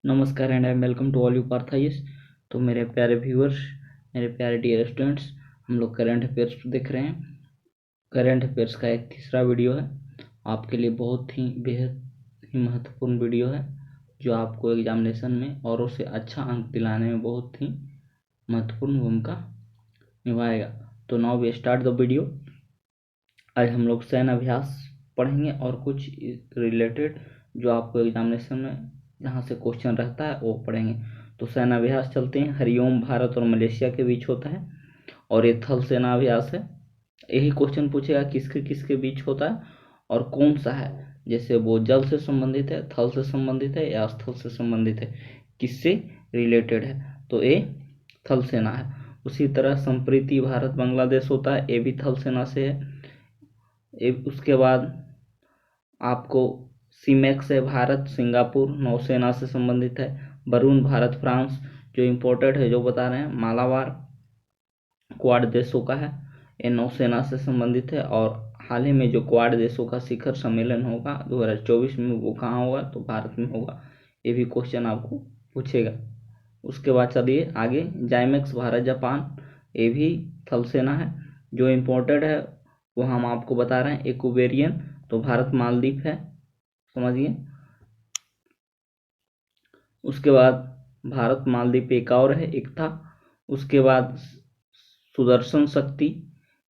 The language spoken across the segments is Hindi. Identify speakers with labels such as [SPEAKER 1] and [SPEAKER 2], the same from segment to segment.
[SPEAKER 1] नमस्कार and I welcome to all you पार्थाइस। तो मेरे प्यारे व्यूअर्स, मेरे प्यारे डियर स्टूडेंट्स, हम लोग करंट अफेयर्स देख रहे हैं। करंट अफेयर्स का एक तीसरा वीडियो है, आपके लिए बहुत ही बेहद ही महत्वपूर्ण वीडियो है, जो आपको एग्जामिनेशन में औरों से अच्छा अंक दिलाने में बहुत ही महत्वपूर्ण भूमिका निभाएगा। तो now we start the video. आज हम लोग सैन्य अभ्यास पढ़ेंगे और कुछ रिलेटेड जो आपको एग्जामिनेशन में जहाँ से क्वेश्चन रहता है वो पढ़ेंगे। तो सैन्य अभ्यास चलते हैं। हरिओम भारत और मलेशिया के बीच होता है और ये थल सेना अभ्यास है। यही क्वेश्चन पूछेगा किसके किसके बीच होता है और कौन सा है, जैसे वो जल से संबंधित है, थल से संबंधित है या स्थल से संबंधित है, किससे रिलेटेड है। तो ये थल सेना है। उसी तरह संप्रीति भारत बांग्लादेश होता है, ये भी थल सेना से है। उसके बाद आपको सीमेक्स है, भारत सिंगापुर नौसेना से संबंधित है। वरुण भारत फ्रांस, जो इम्पोर्टेड है जो बता रहे हैं, मालाबार क्वाड देशों का है, ये नौसेना से संबंधित है। और हाल ही में जो क्वाड देशों का शिखर सम्मेलन होगा 2024 में, वो कहाँ होगा, तो भारत में होगा। ये भी क्वेश्चन आपको पूछेगा। उसके बाद चलिए आगे, जाइमेक्स भारत जापान, ये भी थल सेना है। जो इम्पोर्टेड है वो हम आपको बता रहे हैं। इक्वेरियन तो भारत मालदीव है, समझिए। उसके बाद भारत मालदीव एक और है, एक था। उसके बाद सुदर्शन शक्ति,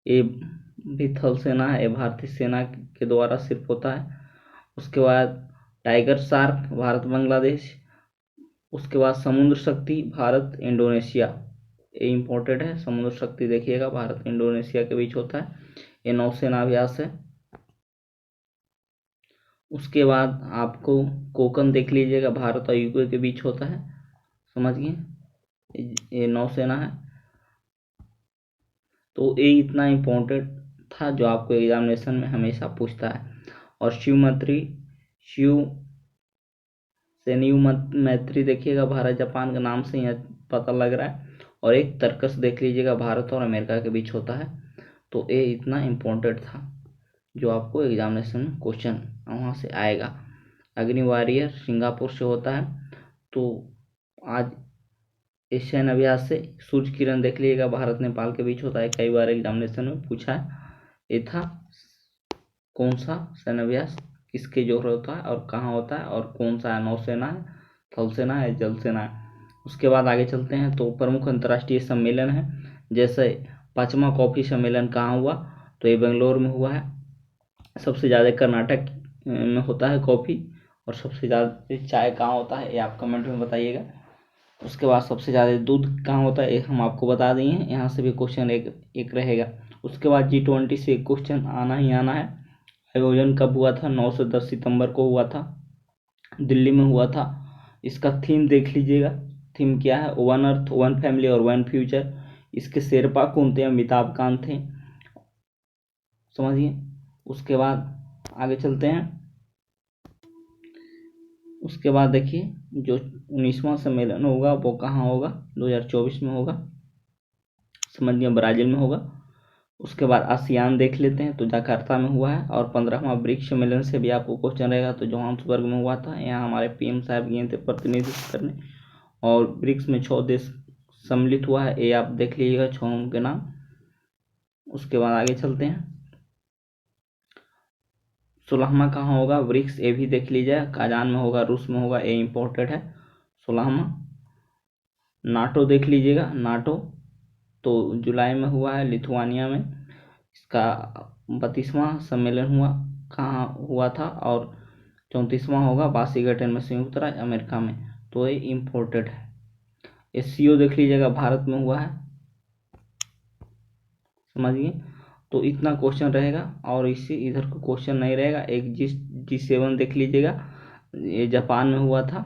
[SPEAKER 1] ये भी थल सेना है, ये भारतीय सेना के द्वारा सिर्फ होता है। उसके बाद टाइगर शार्क भारत बांग्लादेश। उसके बाद समुद्र शक्ति भारत इंडोनेशिया, ये इम्पोर्टेड है। समुद्र शक्ति देखिएगा, भारत इंडोनेशिया के बीच होता है, ये नौसेना अभ्यास है। उसके बाद आपको कोकन देख लीजिएगा, भारत और यूके के बीच होता है, समझिए, ये नौसेना है। तो ये इतना इम्पोर्टेंट था जो आपको एग्जामिनेशन में हमेशा पूछता है। और शिव मैत्री देखिएगा, भारत जापान के नाम से ही पता लग रहा है। और एक तर्कस देख लीजिएगा, भारत और अमेरिका के बीच होता है। तो ये इतना इम्पोर्टेंट था जो आपको एग्जामिनेशन में क्वेश्चन वहाँ से आएगा। अग्नि वॉरियर सिंगापुर से होता है। तो आज एशियन अभ्यास से सूर्य किरण देख लीजिएगा, भारत नेपाल के बीच होता है, कई बार एग्जामिनेशन में पूछा है। ये था कौन सा सैन्य अभ्यास किसके जोर होता है और कहाँ होता है और कौन सा है, नौसेना है, थल सेना है, जल सेना है। उसके बाद आगे चलते हैं। तो प्रमुख अंतर्राष्ट्रीय सम्मेलन है, जैसे 5वां कॉफी सम्मेलन कहाँ हुआ, तो ये बेंगलोर में हुआ है। सबसे ज़्यादा कर्नाटक में होता है कॉफ़ी, और सबसे ज़्यादा चाय कहाँ होता है, ये आप कमेंट में बताइएगा। उसके बाद सबसे ज़्यादा दूध कहाँ होता है, ये हम आपको बता दिए हैं, यहाँ से भी क्वेश्चन एक रहेगा। उसके बाद G20 से क्वेश्चन आना ही आना है। आयोजन कब हुआ था, 9 से 10 सितंबर को हुआ था, दिल्ली में हुआ था। इसका थीम देख लीजिएगा, थीम क्या है, वन अर्थ वन फैमिली और वन फ्यूचर। इसके शेरपा कौन थे, अमिताभ कांत थे, समझिए। उसके बाद आगे चलते हैं। उसके बाद देखिए, जो 19वां सम्मेलन होगा वो कहाँ होगा, 2024 में होगा, समझिए, ब्राज़ील में होगा। उसके बाद आसियान देख लेते हैं, तो जकार्ता में हुआ है। और 15वां ब्रिक्स सम्मेलन से भी आपको क्वेश्चन रहेगा, तो जोहान्सबर्ग में हुआ था। यहाँ हमारे PM साहब गए थे प्रतिनिधित्व करने, और ब्रिक्स में 6 देश सम्मिलित हुआ है, ये आप देख लीजिएगा 6 के नाम। उसके बाद आगे चलते हैं। 16वां कहाँ होगा, ब्रिक्स, ये भी देख लीजिए, काजान में होगा, रूस में होगा, ये इम्पोर्टेंट है। 16वां नाटो देख लीजिएगा, नाटो तो जुलाई में हुआ है, लिथुआनिया में। इसका 32वां सम्मेलन हुआ, कहाँ हुआ था, और 34वां होगा वाशिंगटन में, संयुक्त राज्य अमेरिका में। तो ये इम्पोर्टेंट है। SCO देख लीजिएगा, भारत में हुआ है, समझिए। तो इतना क्वेश्चन रहेगा, और इससे इधर को क्वेश्चन नहीं रहेगा। एक G7 देख लीजिएगा, ये जापान में हुआ था।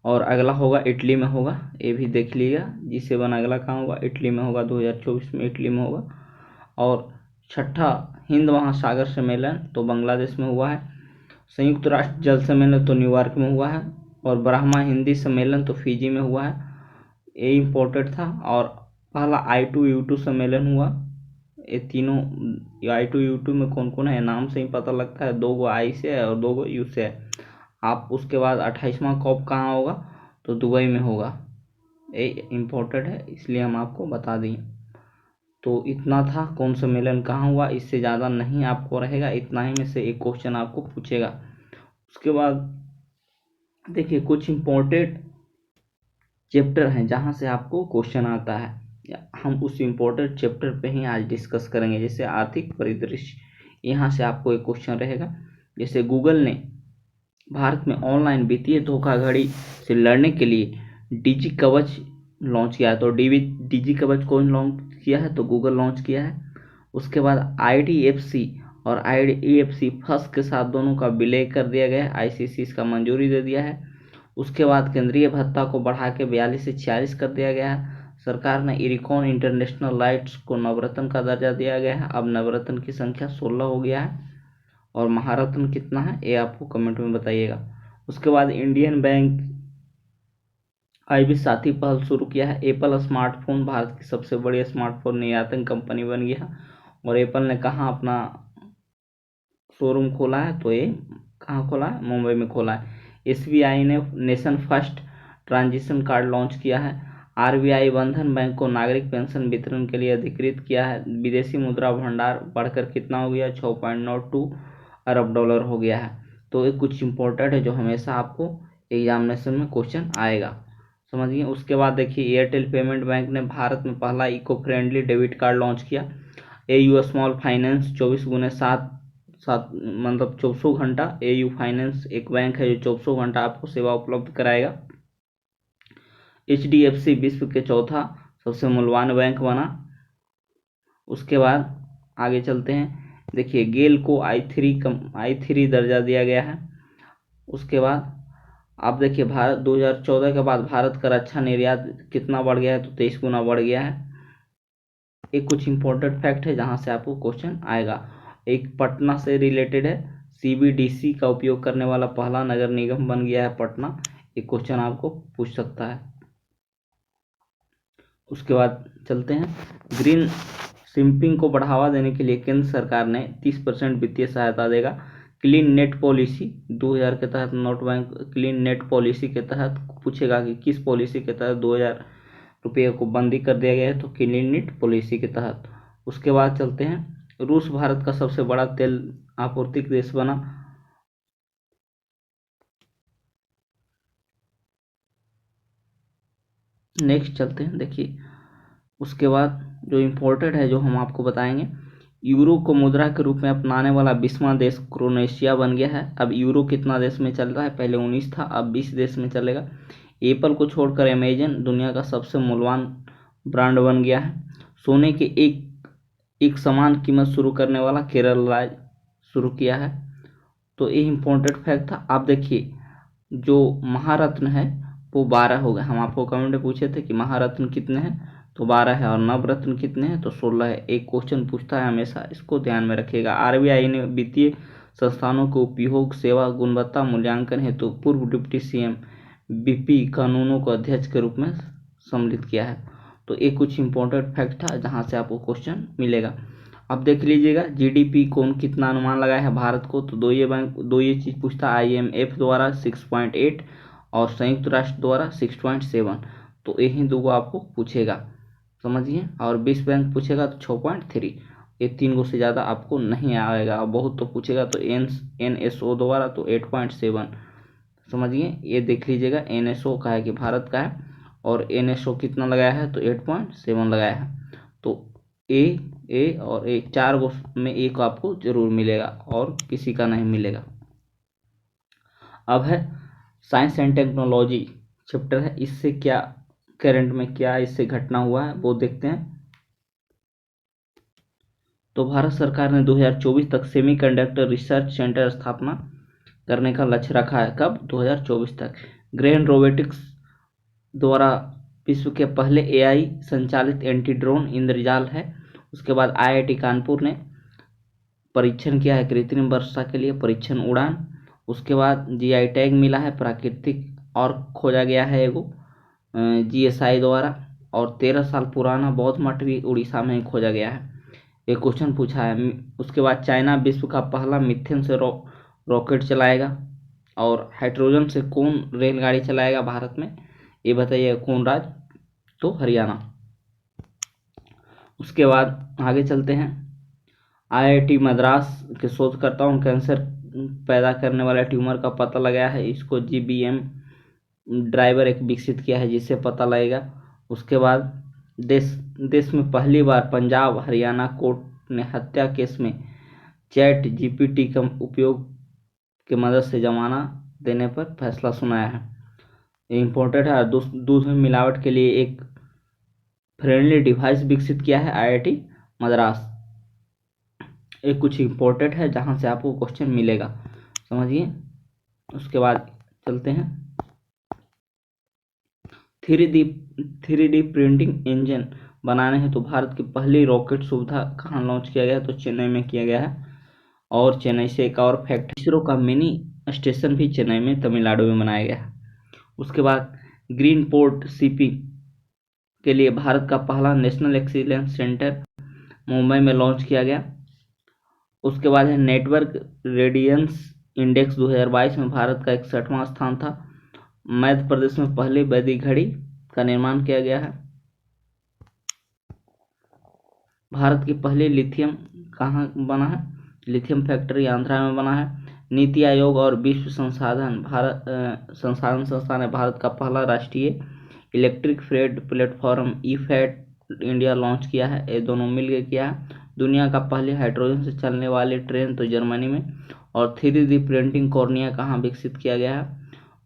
[SPEAKER 1] और अगला होगा इटली में होगा, ये भी देख लीजिएगा। G7 अगला कहाँ होगा, इटली में होगा, 2024 में इटली में होगा। और 6ठा हिंद महासागर सम्मेलन तो बांग्लादेश में हुआ है। संयुक्त राष्ट्र जल सम्मेलन तो न्यूयॉर्क में हुआ है। और ब्रह्मा हिंदी सम्मेलन तो फिजी में हुआ है, ये इम्पोर्टेंट था। और पहला I2U2 सम्मेलन हुआ, ये तीनों I2U2 में कौन कौन है, नाम से ही पता लगता है, 2 गो I से है और 2 गो U से है। आप उसके बाद 28वां कॉप कहाँ होगा, तो दुबई में होगा। ये इम्पोर्टेंट है, इसलिए हम आपको बता दें। तो इतना था कौन सम्मेलन कहाँ हुआ, इससे ज़्यादा नहीं आपको रहेगा, इतना ही में से एक क्वेश्चन आपको पूछेगा। उसके बाद देखिए कुछ इम्पोर्टेंट चैप्टर हैं जहाँ से आपको क्वेश्चन आता है, हम उस इम्पोर्टेंट चैप्टर पे ही आज डिस्कस करेंगे। जैसे आर्थिक परिदृश्य, यहाँ से आपको एक क्वेश्चन रहेगा। जैसे गूगल ने भारत में ऑनलाइन वित्तीय धोखाधड़ी से लड़ने के लिए डिजी कवच लॉन्च किया है। तो डिजी कवच कौन लॉन्च किया है, तो गूगल लॉन्च किया है। उसके बाद IDFC और IDFC फर्स्ट के साथ दोनों का विलय कर दिया गया है, ICC इसका मंजूरी दे दिया है। उसके बाद केंद्रीय भत्ता को बढ़ा के 42 से 46 कर दिया गया है। सरकार ने इरिकॉन इंटरनेशनल लाइट्स को नवरत्न का दर्जा दिया गया है, अब नवरत्न की संख्या 16 हो गया है। और महारत्न कितना है ये आपको कमेंट में बताइएगा। उसके बाद इंडियन बैंक IB साथी पहल शुरू किया है। एप्पल स्मार्टफोन भारत की सबसे बड़ी स्मार्टफोन निर्यातक कंपनी बन गया। और एप्पल ने कहाँ अपना शोरूम खोला है, तो ये कहाँ खोला है, मुंबई में खोला है। SBI ने nation first transition card launch किया है। RBI बंधन बैंक को नागरिक पेंशन वितरण के लिए अधिकृत किया है। विदेशी मुद्रा भंडार बढ़कर कितना हो गया, 6.92 अरब डॉलर हो गया है। तो ये कुछ इंपॉर्टेंट है जो हमेशा आपको एग्जामिनेशन में क्वेश्चन आएगा, समझिए। उसके बाद देखिए एयरटेल पेमेंट बैंक ने भारत में पहला eco friendly debit card launch किया। AU स्मॉल फाइनेंस 24/7 मतलब 24 घंटा। AU फाइनेंस एक बैंक है जो 24 घंटा आपको सेवा उपलब्ध कराएगा। HDFC विश्व के चौथा सबसे मूल्यवान बैंक बना। उसके बाद आगे चलते हैं। देखिए गेल को I3 दर्जा दिया गया है। उसके बाद आप देखिए भारत 2014 के बाद भारत का रक्षा निर्यात कितना बढ़ गया है, तो 23 गुना बढ़ गया है। एक कुछ इंपॉर्टेंट फैक्ट है जहां से आपको क्वेश्चन आएगा। एक पटना से रिलेटेड है, CBDC का उपयोग करने वाला पहला नगर निगम बन गया है पटना। एक क्वेश्चन आपको पूछ सकता है। उसके बाद चलते हैं, ग्रीन शिपिंग को बढ़ावा देने के लिए केंद्र सरकार ने 30% वित्तीय सहायता देगा। क्लीन नेट पॉलिसी 2000 के तहत note bank clean net policy के तहत पूछेगा कि किस पॉलिसी के तहत 2000 रुपये को बंदी कर दिया गया है, तो क्लीन नेट पॉलिसी के तहत। उसके बाद चलते हैं, रूस भारत का सबसे बड़ा तेल आपूर्तिक देश बना। नेक्स्ट चलते हैं, देखिए उसके बाद जो इम्पोर्टेंट है जो हम आपको बताएंगे, यूरो को मुद्रा के रूप में अपनाने वाला 20वां देश क्रोएशिया बन गया है। अब यूरो कितना देश में चल रहा है, पहले 19 था, अब 20 देश में चलेगा। एप्पल को छोड़कर अमेजन दुनिया का सबसे मूल्यवान ब्रांड बन गया है। सोने के एक समान कीमत शुरू करने वाला केरल राज्य शुरू किया है। तो ये इम्पोर्टेंट फैक्ट था। आप देखिए जो महारत्न है वो 12 हो गए। हम आपको कमेंट में पूछे थे कि महारत्न कितने हैं, तो 12 है। और नवरत्न कितने हैं, तो 16 है। एक क्वेश्चन पूछता है हमेशा, इसको ध्यान में रखिएगा। RBI ने वित्तीय संस्थानों को उपयोग सेवा गुणवत्ता मूल्यांकन हेतु पूर्व डिप्टी CM BP कानूनों को अध्यक्ष के रूप में सम्मिलित किया है। तो एक कुछ इंपॉर्टेंट फैक्ट था जहां से आपको क्वेश्चन मिलेगा। अब देख लीजिएगा GDP कौन कितना अनुमान लगाया है भारत को, तो दो ये चीज पूछता है। IMF द्वारा 6.8 और संयुक्त राष्ट्र द्वारा 6.7। तो यही दो आपको पूछेगा, समझिए। और विश्व बैंक पूछेगा तो 6.3। ये 3 गो से ज़्यादा आपको नहीं आएगा। बहुत तो पूछेगा तो NSO द्वारा तो 8.7, समझिए। ये देख लीजिएगा NSO का है कि भारत का है, और NSO कितना लगाया है, तो 8.7 लगाया है। तो ए और ए 4 गो में एक आपको जरूर मिलेगा और किसी का नहीं मिलेगा। अब है साइंस एंड टेक्नोलॉजी चैप्टर है, इससे क्या करंट में क्या इससे घटना हुआ है वो देखते हैं। तो भारत सरकार ने 2024 तक सेमीकंडक्टर रिसर्च सेंटर स्थापना करने का लक्ष्य रखा है। कब, 2024 तक। ग्रेन रोबोटिक्स द्वारा विश्व के पहले AI संचालित एंटी ड्रोन इंद्रजाल है। उसके बाद IIT कानपुर ने परीक्षण किया है कृत्रिम वर्षा के लिए, परीक्षण उड़ान। उसके बाद GI टैग मिला है प्राकृतिक और खोजा गया है एगो GSI द्वारा। और 13 साल पुराना बौद्ध मठ भी उड़ीसा में खोजा गया है। एक क्वेश्चन पूछा है। उसके बाद चाइना विश्व का पहला मिथेन से रॉकेट चलाएगा। और हाइड्रोजन से कौन रेलगाड़ी चलाएगा भारत में, ये बताइए कौन राज्य, तो हरियाणा। उसके बाद आगे चलते हैं। आईआईटी मद्रास के शोधकर्ताओं ने कैंसर पैदा करने वाले ट्यूमर का पता लगाया है, इसको जीबीएम ड्राइवर एक विकसित किया है जिससे पता लगेगा। उसके बाद देश में पहली बार पंजाब हरियाणा कोर्ट ने हत्या केस में चैट जीपीटी का उपयोग की मदद से जमाना देने पर फैसला सुनाया है। इम्पोर्टेंट है। दूध में मिलावट के लिए एक फ्रेंडली डिवाइस विकसित किया है आईआईटी मद्रास। एक कुछ इम्पोर्टेंट है जहां से आपको क्वेश्चन मिलेगा, समझिए। उसके बाद चलते हैं। 3D प्रिंटिंग इंजन बनाने हैं तो भारत की पहली रॉकेट सुविधा कहाँ लॉन्च किया गया है, तो चेन्नई में किया गया है। और चेन्नई से एक और फैक्ट, इसरो का मिनी स्टेशन भी चेन्नई में तमिलनाडु में बनाया गया है। उसके बाद ग्रीन पोर्ट शिपिंग के लिए भारत का पहला नेशनल एक्सीलेंस सेंटर मुंबई में लॉन्च किया गया। उसके बाद है नेटवर्क रेडियंस इंडेक्स 2022 में भारत का 61वां स्थान था। मध्य प्रदेश में पहली वैदिक घड़ी का निर्माण किया गया है। भारत की पहली लिथियम कहाँ बना है, लिथियम फैक्ट्री आंध्रा में बना है। नीति आयोग और विश्व संसाधन संस्थान ने भारत का पहला राष्ट्रीय इलेक्ट्रिक फ्रेट प्लेटफॉर्म ई-फैट इंडिया लॉन्च किया है, ये दोनों मिलकर किया है। दुनिया का पहली हाइड्रोजन से चलने वाली ट्रेन तो जर्मनी में। और 3D प्रिंटिंग कॉर्निया कहाँ विकसित किया गया है,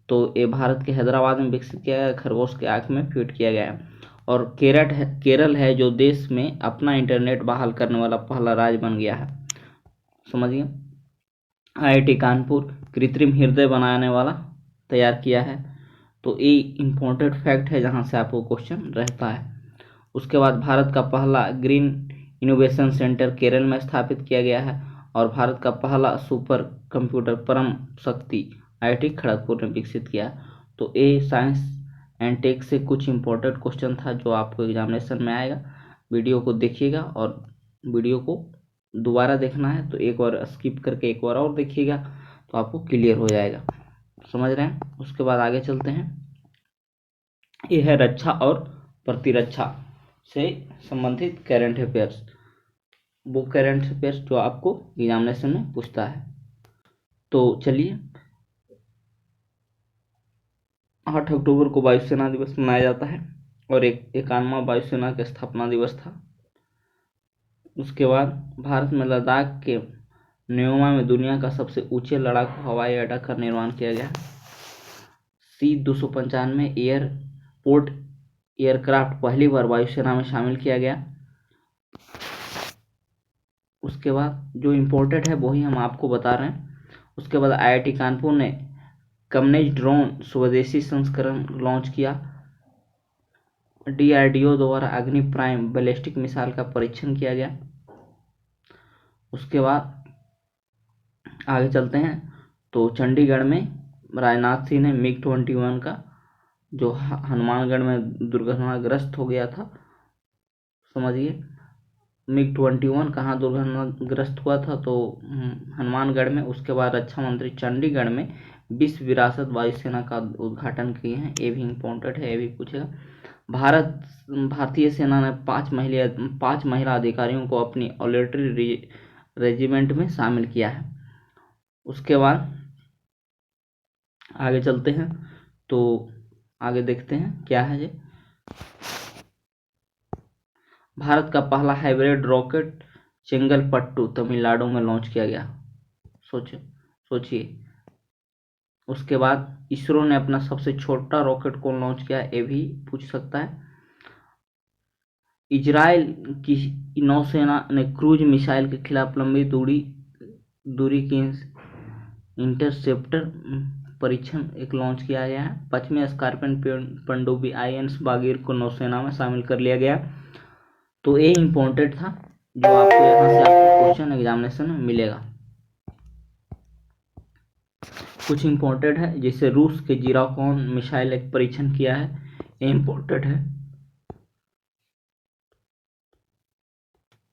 [SPEAKER 1] तो ये भारत के हैदराबाद में विकसित किया गया है, खरगोश के आंख में फिट किया गया है। और केरल है जो देश में अपना इंटरनेट बहाल करने वाला पहला राज्य बन गया है, समझिए। आईआईटी कानपुर कृत्रिम हृदय बनाने वाला तैयार किया है, तो ये इम्पोर्टेंट फैक्ट है जहां से आपको क्वेश्चन रहता है। उसके बाद भारत का पहला ग्रीन इनोवेशन सेंटर केरल में स्थापित किया गया है। और भारत का पहला सुपर कंप्यूटर परम शक्ति आईआईटी खड़गपुर ने विकसित किया। तो ये साइंस एंड टेक से कुछ इंपॉर्टेंट क्वेश्चन था जो आपको एग्जामिनेशन में आएगा। वीडियो को देखिएगा और वीडियो को दोबारा देखना है तो एक बार स्किप करके एक बार और देखिएगा तो आपको क्लियर हो जाएगा, समझ रहे हैं। उसके बाद आगे चलते हैं। ये है रक्षा और प्रतिरक्षा से संबंधित करंट अफेयर्स, वो करंट अफेयर्स जो आपको एग्जामिनेशन में पूछता है। तो चलिए, 8 अक्टूबर को वायुसेना दिवस मनाया जाता है और 91वां वायुसेना का स्थापना दिवस था। उसके बाद भारत में लद्दाख के न्योमा में दुनिया का सबसे ऊंचे लड़ाकू हवाई अड्डा का निर्माण किया गया। C-295 एयरपोर्ट एयरक्राफ्ट पहली बार वायुसेना में शामिल किया गया। उसके बाद जो इम्पोर्टेंट है वही हम आपको बता रहे हैं। उसके बाद आईआईटी कानपुर ने कमनेज ड्रोन स्वदेशी संस्करण लॉन्च किया। डीआरडीओ द्वारा अग्नि प्राइम बैलिस्टिक मिसाइल का परीक्षण किया गया। उसके बाद आगे चलते हैं। तो चंडीगढ़ में राजनाथ सिंह ने MiG-21 का जो हनुमानगढ़ में दुर्घटनाग्रस्त हो गया था, समझिए। MiG-21 कहाँ दुर्घटनाग्रस्त हुआ था, तो हनुमानगढ़ में। उसके बाद रक्षा मंत्री चंडीगढ़ में विश्व विरासत वायुसेना का उद्घाटन किए हैं, ये भी इम्पोर्टेंट है, ये भी पूछेगा। भारतीय सेना ने 5 महिला अधिकारियों को अपनी ऑर्डिनरी रेजिमेंट में शामिल किया है। उसके बाद आगे चलते हैं। तो आगे देखते हैं क्या है ये। भारत का पहला हाइब्रिड रॉकेट चेंगलपट्टू तमिलनाडु में लॉन्च किया गया, सोचिए। उसके बाद इसरो ने अपना सबसे छोटा रॉकेट कौन लॉन्च किया, ये भी पूछ सकता है। इजराइल की नौसेना ने क्रूज मिसाइल के खिलाफ लंबी दूरी की इंटरसेप्टर परीक्षण एक लॉन्च किया गया है। 5वीं स्कॉर्पियन पनडुब्बी INS बागीर को नौसेना में शामिल कर लिया गया। तो ये इम्पोर्टेंट था जो आपको यहाँ से आपको क्वेश्चन एग्जामिनेशन में मिलेगा। कुछ इम्पोर्टेंट है, जैसे रूस के जिराकॉन मिसाइल एक परीक्षण किया है, ये इम्पोर्टेंट है।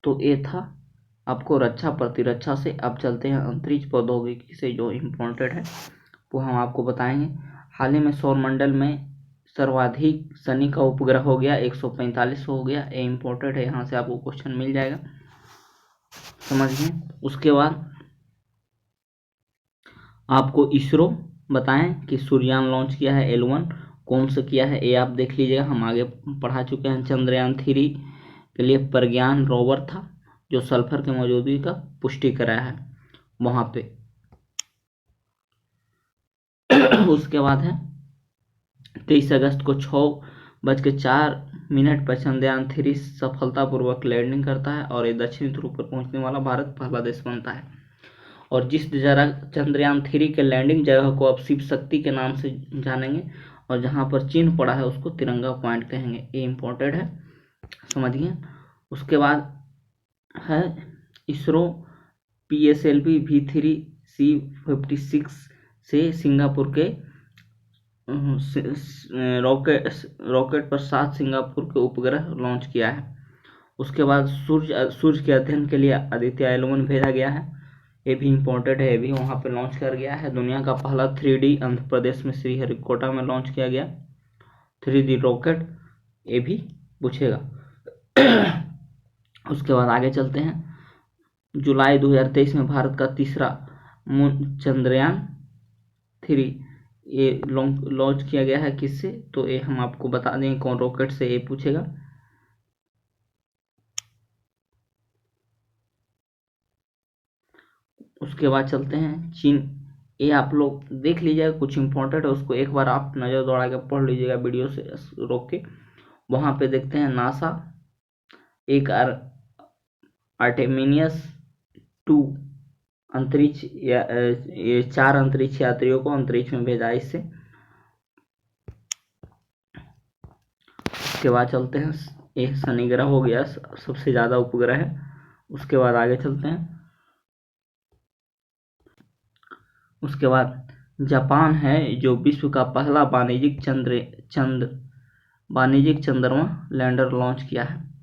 [SPEAKER 1] तो ये था आपको रक्षा प्रतिरक्षा से। अब चलते हैं अंतरिक्ष प्रौद्योगिकी से जो इम्पोर्टेंट है वो हम आपको बताएंगे। हाल ही में सौरमंडल में सर्वाधिक शनि का उपग्रह हो गया, 145 हो गया। ये इम्पोर्टेंट है, यहाँ से आपको क्वेश्चन मिल जाएगा, समझिए। उसके बाद आपको इसरो बताएं कि सूर्ययान लॉन्च किया है L1, कौन सा किया है ये आप देख लीजिएगा, हम आगे पढ़ा चुके हैं। चंद्रयान 3 के लिए प्रज्ञान रोवर था जो सल्फर की मौजूदगी का पुष्टि कराया है वहां पे। उसके बाद है 23 अगस्त को 6:04 पर चंद्रयान 3 सफलतापूर्वक लैंडिंग करता है और ये दक्षिणी ध्रुव पर पहुंचने वाला भारत पहला देश बनता है। और जिस चंद्रयान 3 के लैंडिंग जगह को अब शिव शक्ति के नाम से जानेंगे, और जहां पर चिन्ह पड़ा है उसको तिरंगा पॉइंट कहेंगे। ये इंपॉर्टेंट है, समझिए। उसके बाद है इसरो PSLV V3C56 से सिंगापुर के रॉकेट पर 7 सिंगापुर के उपग्रह लॉन्च किया है। उसके बाद सूर्य के अध्ययन के लिए आदित्य L1 भेजा गया है, ये भी इम्पोर्टेंट है, ये भी वहाँ पे लॉन्च कर गया है। दुनिया का पहला 3D आंध्र प्रदेश में श्रीहरिकोटा में लॉन्च किया गया 3D रॉकेट, ये भी पूछेगा। उसके बाद आगे चलते हैं। जुलाई 2023 में भारत का तीसरा चंद्रयान 3 ये लॉन्च किया गया है, किससे, तो ये हम आपको बता दें कौन रॉकेट से, ये पूछेगा। उसके बाद चलते हैं चीन, ये आप लोग देख लीजिएगा, कुछ इंपॉर्टेंट है उसको एक बार आप नज़र दौड़ा के पढ़ लीजिएगा वीडियो से रोक के। वहाँ पे देखते हैं नासा एक आर्टेमिनियस 2 अंतरिक्ष ये 4 अंतरिक्ष यात्रियों को अंतरिक्ष में भेजा इससे। उसके बाद चलते हैं, ये शनि ग्रह हो गया, सबसे ज़्यादा उपग्रह है। उसके बाद आगे चलते हैं। उसके बाद जापान है जो विश्व का पहला वाणिज्यिक चंद्रमा लैंडर लॉन्च किया है।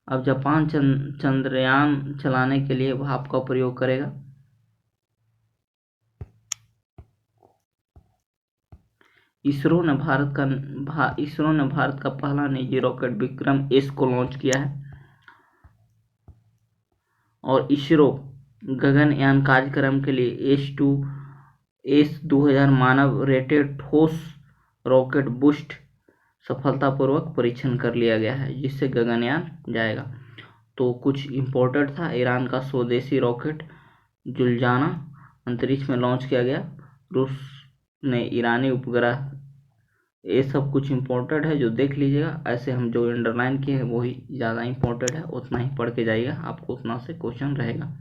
[SPEAKER 1] अब जापान चंद्रयान चलाने के लिए भाप का प्रयोग करेगा। इसरो ने भारत का पहला निजी रॉकेट विक्रम S को लॉन्च किया है। और इसरो गगनयान कार्यक्रम के लिए S2000 मानव रेटेड ठोस रॉकेट बूस्ट सफलतापूर्वक परीक्षण कर लिया गया है, जिससे गगनयान जाएगा। तो कुछ इम्पोर्टेंट था, ईरान का स्वदेशी रॉकेट जुलजाना अंतरिक्ष में लॉन्च किया गया, रूस ने ईरानी उपग्रह, ये सब कुछ इम्पोर्टेंट है जो देख लीजिएगा। ऐसे हम जो अंडरलाइन किए हैं वही ज़्यादा इम्पोर्टेंट है, उतना ही पढ़ के जाइएगा, आपको उतना से क्वेश्चन रहेगा।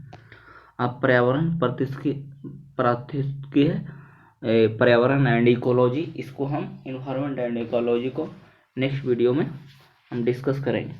[SPEAKER 1] आप पर्यावरण एंड इकोलॉजी, इसको हम इन्वायरमेंट एंड इकोलॉजी को नेक्स्ट वीडियो में हम डिस्कस करेंगे।